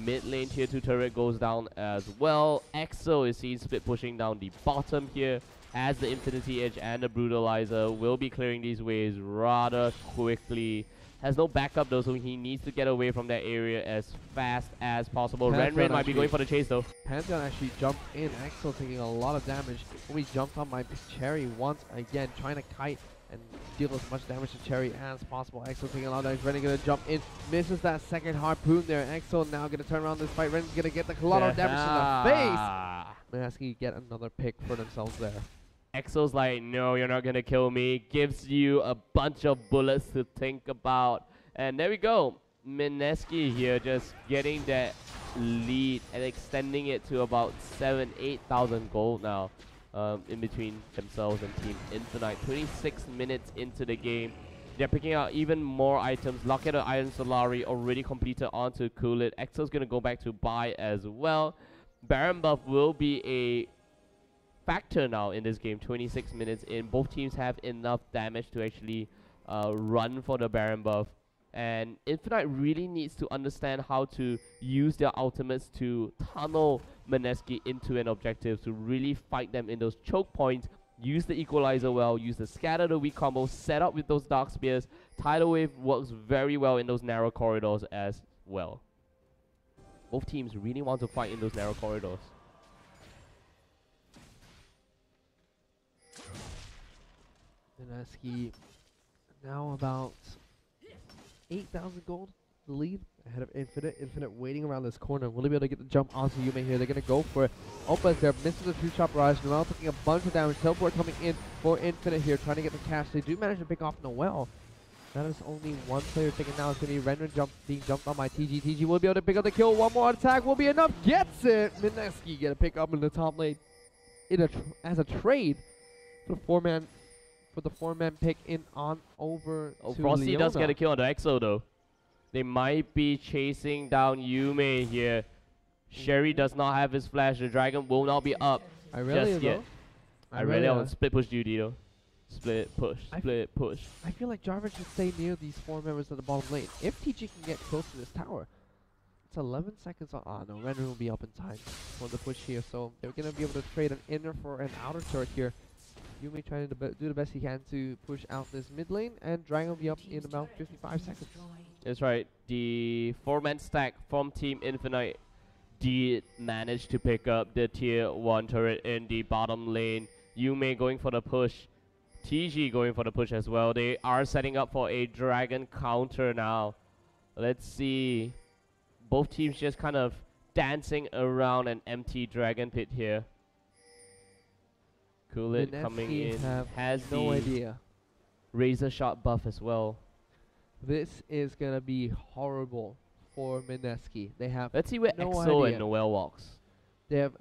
Mid lane tier 2 turret goes down as well. EXO is seen split pushing down the bottom here, as the Infinity Edge and the Brutalizer will be clearing these waves rather quickly. Has no backup though, so he needs to get away from that area as fast as possible. Renren might be going for the chase though. Pantheon actually jumped in. EXO taking a lot of damage. We jumped on my Cherry once again, trying to kite and deal as much damage to Cherry as possible. EXO taking a lot of damage. Renren gonna jump in, misses that second harpoon there. EXO now gonna turn around this fight. Renren's gonna get a lot of damage to the face. Mineski get another pick for themselves there. EXO's like, no, you're not gonna kill me. Gives you a bunch of bullets to think about. And there we go. Mineski here just getting that lead and extending it to about 8,000 gold now. In between themselves and Team Infinite. 26 minutes into the game. They're picking out even more items. Locket of Iron Solari already completed onto Cool It. EXO's gonna go back to buy as well. Baron buff will be a factor now in this game. 26 minutes in. Both teams have enough damage to actually run for the Baron buff. And Infinite really needs to understand how to use their ultimates to tunnel Mineski into an objective, to really fight them in those choke points. Use the Equalizer well, use the Scatter the Weak combo, set up with those Dark Spears. Tidal Wave works very well in those narrow corridors as well. Both teams really want to fight in those narrow corridors. Mineski now about 8,000 gold, the lead ahead of Infinite. Infinite waiting around this corner. Will he be able to get the jump onto Yume here? They're going to go for it. Oppa's there, misses the 2-shot barrage. Noel taking a bunch of damage. Teleport coming in for Infinite here, trying to get the cash. They do manage to pick off Noel. That is only 1 player taken now. It's going to be Renren being jumped on by TG. TG will be able to pick up the kill. 1 more attack will be enough. Gets it! Mineski get a pick up in the top lane as a trade for the 4-man pick in on over to Frosty Leona. does get a kill on the EXO though. They might be chasing down Yume here. Sherry does not have his flash. The dragon will not be up just yet. I really on split push duty though. Split, push, split, push. I feel like Jarvan should stay near these 4 members at the bottom lane. If TG can get close to this tower, it's 11 seconds on. Ah, no, Renner will be up in time for the push here. So they're going to be able to trade an inner for an outer turret here. Yume trying to do the best he can to push out this mid lane, and Dragon will be up in about 55 seconds. That's right. The 4-man stack from Team Infinite did manage to pick up the tier 1 turret in the bottom lane. Yume going for the push. TG going for the push as well. They are setting up for a dragon counter now. Let's see. Both teams just kind of dancing around an empty dragon pit here. Coolit coming in. Has no idea. Razor shot buff as well. This is gonna be horrible for Mineski. They have Let's see where no EXO idea. and Noel walks. They have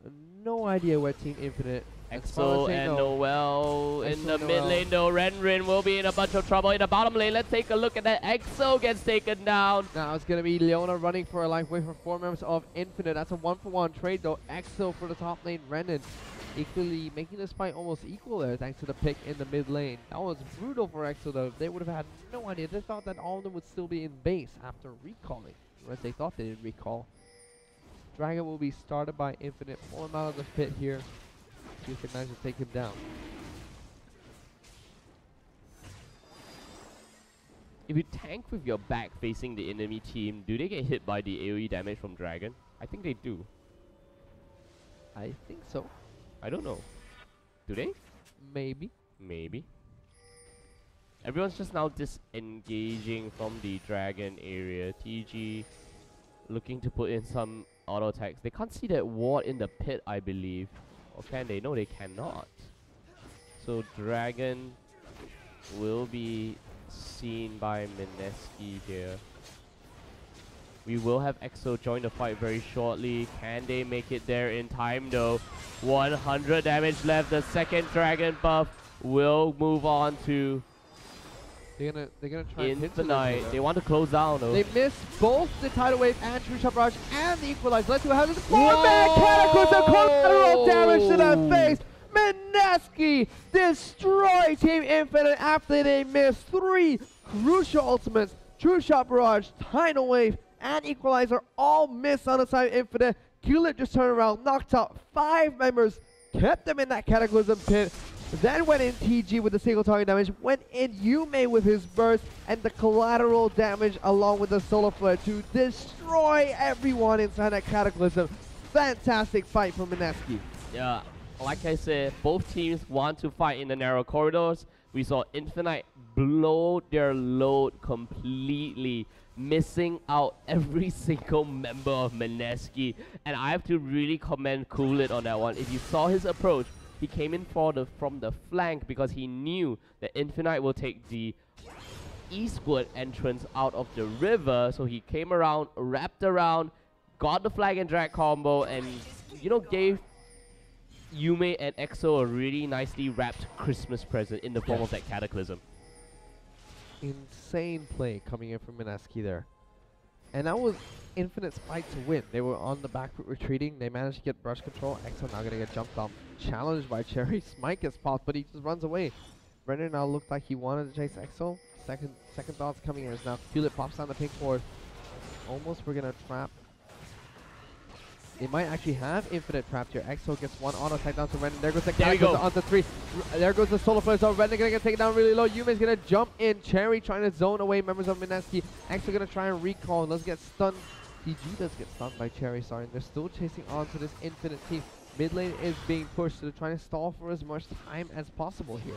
no idea where Team Infinite. EXO and Noel in the mid lane though. Renrin will be in a bunch of trouble in the bottom lane. Let's take a look at that. EXO gets taken down. Now it's going to be Leona running for a life away from 4 members of Infinite. That's a 1-for-1 trade though. EXO for the top lane. Renan equally making this fight almost equal there thanks to the pick in the mid lane. That was brutal for EXO though. They would have had no idea. They thought that all of them would still be in base after recalling. Whereas they thought they didn't recall. Dragon will be started by Infinite. Pull him out of the pit here. See if they manage to take him down. If you tank with your back facing the enemy team, do they get hit by the AoE damage from Dragon? I think they do. I think so. I don't know. Do they? Maybe. Maybe. Everyone's just now disengaging from the Dragon area. TG looking to put in some auto attacks. They can't see that ward in the pit, I believe. Or can they? No, they cannot. So Dragon will be seen by Mineski here. We will have EXO join the fight very shortly. Can they make it there in time though? 100 damage left. The second Dragon buff will move on to They're gonna try Infinite. They want to close down though. They missed both the tidal wave and True Shot Barrage and the equalizer. Let's see what happens. 4-man Cataclysm, collateral damage to the face. Mineski destroy Team Infinite after they missed 3 crucial ultimates. True Shot Barrage, tidal wave, and equalizer all missed on the side of Infinite. Coolit just turned around, knocked out 5 members, kept them in that Cataclysm pit. Then went in TG with the single target damage, went in Yume with his burst, and the collateral damage along with the solar flare to destroy everyone inside that Cataclysm. Fantastic fight from Mineski. Yeah, like I said, both teams want to fight in the narrow corridors. We saw Infinite blow their load completely, missing out every single member of Mineski. And I have to really commend Coolit on that one. If you saw his approach, he came in from the flank because he knew that Infinite will take the eastward entrance out of the river. So he came around, wrapped around, got the flag and drag combo, and gave Yume and EXO a really nicely wrapped Christmas present in the form of that Cataclysm. Insane play coming in from Mineski there. And that was Infinite's fight to win. They were on the back foot retreating. They managed to get brush control. EXO now going to get jumped off. Challenged by Cherry. Smite gets popped, but he just runs away. Brendan now looked like he wanted to chase EXO. Second thoughts coming in as now Coolit pops down the pink board. Almost we're going to trap. They might actually have Infinite trapped here. EXO gets one auto attack down to Renan. There goes the Cataclysm onto 3. There goes the solar flare. So Renan gonna get taken down really low. Yume's gonna jump in. Cherry trying to zone away members of Mineski. EXO gonna try and recall. And let's get stunned. DG does get stunned by Cherry, sorry. And they're still chasing on to this Infinite team. Mid lane is being pushed, so they're trying to stall for as much time as possible here.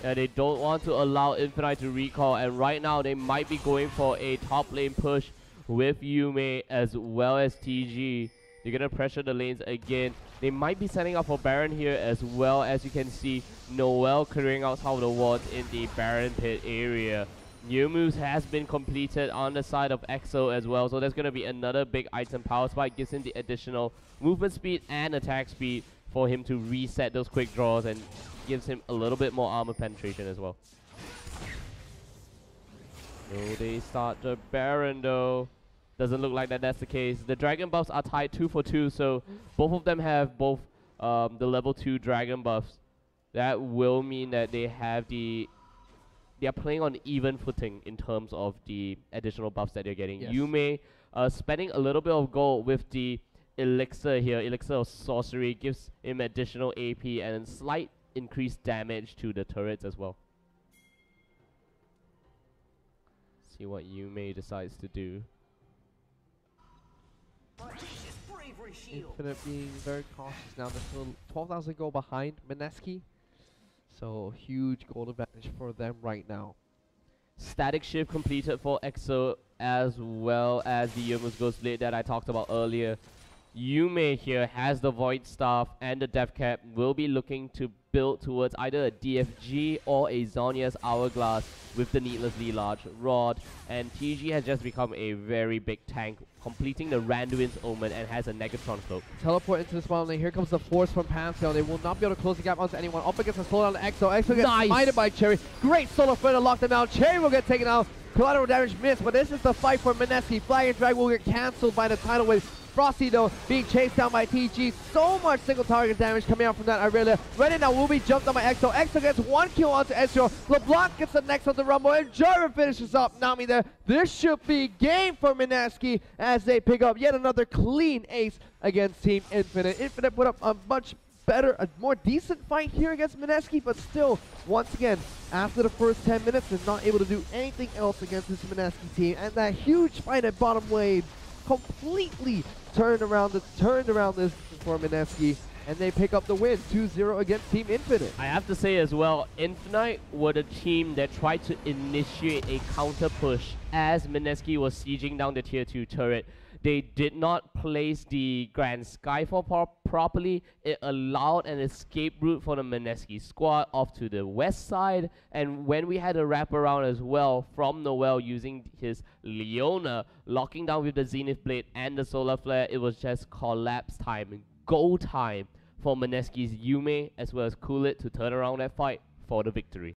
Yeah, they don't want to allow Infinite to recall. And right now, they might be going for a top lane push with Yume as well as TG. They're going to pressure the lanes again. They might be setting up for Baron here as well. As you can see, Noel clearing out some of the wards in the Baron pit area. New moves has been completed on the side of EXO as well. So there's going to be another big item. Power Spike gives him the additional movement speed and attack speed for him to reset those quick draws and gives him a little bit more armor penetration as well. So they start the Baron though. Doesn't look like that's the case. The dragon buffs are tied 2 for 2, so both of them have both the level 2 dragon buffs. that will mean that they are playing on even footing in terms of the additional buffs that they're getting. Yes. Yume spending a little bit of gold with the elixir here. Elixir of sorcery gives him additional AP and slight increased damage to the turrets as well. See what Yume decides to do. Infinite being very cautious now. They're still 12,000 gold behind Mineski. So huge gold advantage for them right now. Static shift completed for EXO as well as the Yomu's Ghost Blade that I talked about earlier. Yume here has the Void Staff and the Death Cap, will be looking to build towards either a DFG or a Zhonya's Hourglass with the needlessly large rod. And TG has just become a very big tank, completing the Randuin's Omen and has a Negatron Cloak. Teleport into the spawn lane. Here comes the force from Pantheon. They will not be able to close the gap onto anyone. Up against the slowdown of EXO. EXO gets smited by Cherry. Great solar flare to lock them down. Cherry will get taken out. Collateral damage missed, but this is the fight for Mineski. Flag and Drag will get cancelled by the tidal wave. Frosty though being chased down by TG. So much single target damage coming out from that Irelia. Ready now will be jumped on by EXO. EXO gets one kill onto Ezreal. LeBlanc gets the next on the Rumble and Jarvan finishes up Nami there. This should be game for Mineski as they pick up yet another clean ace against Team Infinite. Infinite put up a much better, a more decent fight here against Mineski, but still, once again, after the first 10 minutes, they're not able to do anything else against this Mineski team. And that huge fight at bottom lane completely turned around this for Mineski, and they pick up the win 2-0 against Team Infinite. I have to say as well, Infinite were the team that tried to initiate a counter push as Mineski was sieging down the tier 2 turret. They did not place the Grand Skyfall properly. It allowed an escape route for the Mineski squad off to the west side. And when we had a wraparound as well from Noel using his Leona, locking down with the Zenith Blade and the Solar Flare, it was just collapse time, go time for Mineski's Yume as well as Cool It to turn around that fight for the victory.